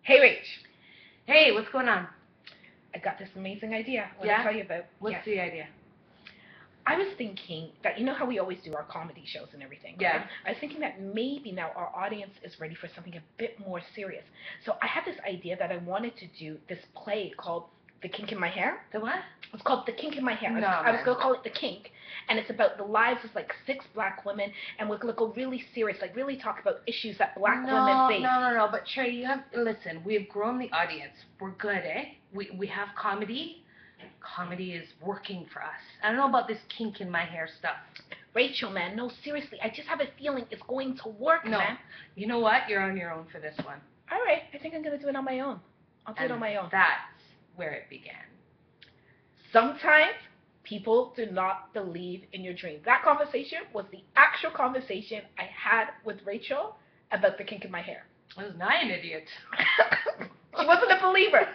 Hey, Rach. Hey, what's going on? I got this amazing idea I want Yeah? to tell you about. What's Yes. the idea? I was thinking that, you know how we always do our comedy shows and everything, Yeah. right? I was thinking that maybe now our audience is ready for something a bit more serious. So I had this idea that I wanted to do this play called The Kink in My Hair. The what? It's called The Kink in My Hair. No, I was man. going to call it The Kink. And it's about the lives of like 6 black women. And we're going to go really serious, like really talk about issues that black women face. No. But Trey, you have listen. We've grown the audience. We're good, eh? We have comedy. Comedy is working for us. I don't know about this kink in my hair stuff. Rachel, man, no, seriously. I just have a feeling it's going to work, No. man. You know what? You're on your own for this one. All right, I think I'm going to do it on my own. I'll do it on my own. That's where it began. Sometimes people do not believe in your dream. That conversation was the actual conversation I had with Rachel about the kink in my hair. Was not an idiot. She wasn't a believer.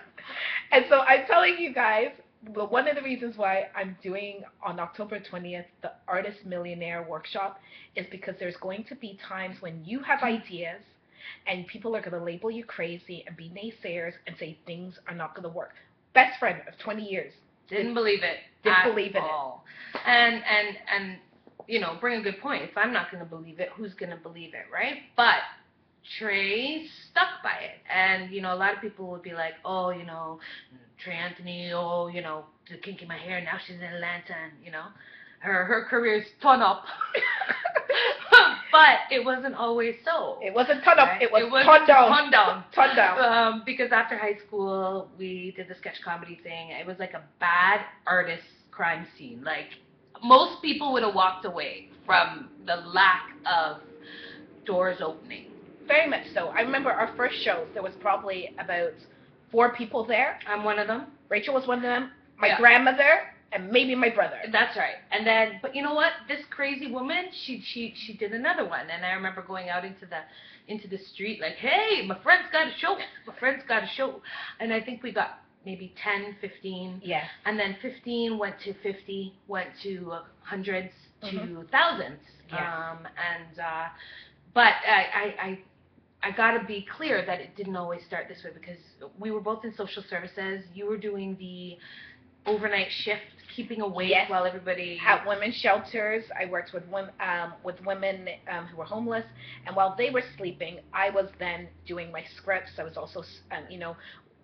And so I'm telling you guys, but one of the reasons why I'm doing on October 20th the Artist Millionaire Workshop is because there's going to be times when you have ideas and people are going to label you crazy and be naysayers and say things are not going to work. Best friend of 20 years. Didn't believe it. Didn't believe in all. And you know, bring a good point. If I'm not going to believe it, who's going to believe it, right? But Trey stuck by it. And, you know, a lot of people would be like, oh, you know, Trey Anthony, oh, you know, the kink in my hair, now she's in Atlanta, and, you know, her career's torn up. But it wasn't always so. It wasn't ton up, right? it was ton down. Ton down. Ton down. Because after high school, we did the sketch comedy thing. It was like a bad artist crime scene. Like, most people would have walked away from the lack of doors opening. Very much so. I remember our first shows, there was probably about 4 people there. I'm one of them. Rachel was one of them. My grandmother, and maybe my brother. That's right. And then, but you know what? This crazy woman, she did another one. And I remember going out into the street like, hey, my friend's got a show. My friend's got a show. And I think we got maybe 10, 15. Yes. And then 15 went to 50, went to hundreds, to thousands. Yes. But I got to be clear that it didn't always start this way, because we were both in social services. You were doing the overnight shift, keeping awake while everybody... At women's shelters, I worked with women who were homeless, and while they were sleeping, I was then doing my scripts. I was also, you know,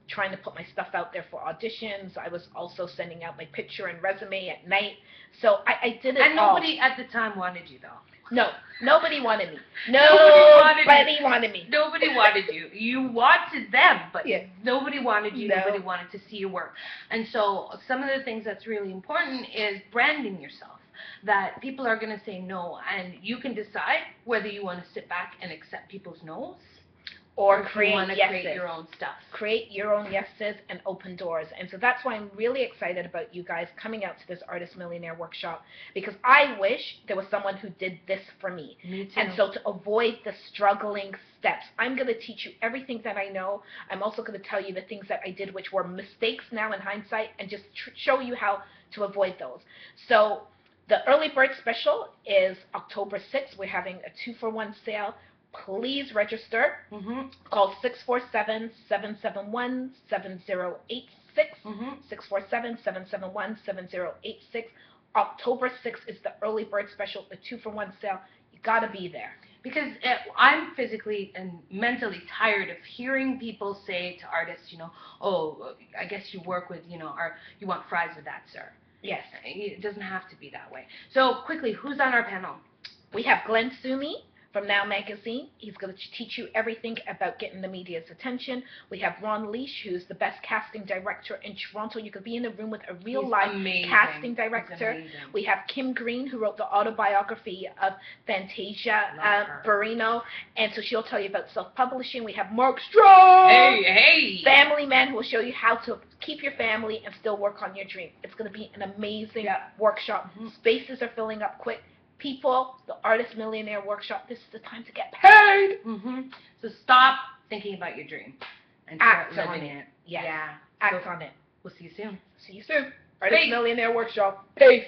trying to put my stuff out there for auditions. I was also sending out my picture and resume at night. So I did it all. And nobody at the time wanted you, though. No, nobody wanted me. Nobody wanted me. Nobody wanted you. You wanted them, but nobody wanted you. No. Nobody wanted to see your work. And so some of the things that's really important is branding yourself. That people are going to say no, and you can decide whether you want to sit back and accept people's no's, or you create want to yeses. create your own stuff. Create your own yeses and open doors. And so that's why I'm really excited about you guys coming out to this Artist Millionaire Workshop, because I wish there was someone who did this for me. Me too. And so to avoid the struggling steps, I'm going to teach you everything that I know. I'm also going to tell you the things that I did which were mistakes now in hindsight, and just show you how to avoid those. So the early bird special is October 6th. We're having a 2-for-1 sale. Please register. Call 647-771-7086. 647-771-7086. October 6th is the early bird special, the 2-for-1 sale. You got to be there. Because I'm physically and mentally tired of hearing people say to artists, you know, oh, I guess you work with, you know, you want fries with that, sir. Yes. It doesn't have to be that way. So quickly, who's on our panel? We have Glenn Sumi from Now Magazine. He's going to teach you everything about getting the media's attention. We have Ron Leash, who's the best casting director in Toronto. You could be in a room with a real-life casting director. We have Kim Green, who wrote the autobiography of Fantasia Barrino, and so she'll tell you about self-publishing. We have Mark Strong, family man, who will show you how to keep your family and still work on your dream. It's going to be an amazing workshop. Spaces are filling up quick. People, the Artist Millionaire Workshop, this is the time to get paid. So stop thinking about your dream and start living it. Yeah. Act on it. We'll see you soon. See you soon. Artist Millionaire Workshop. Peace.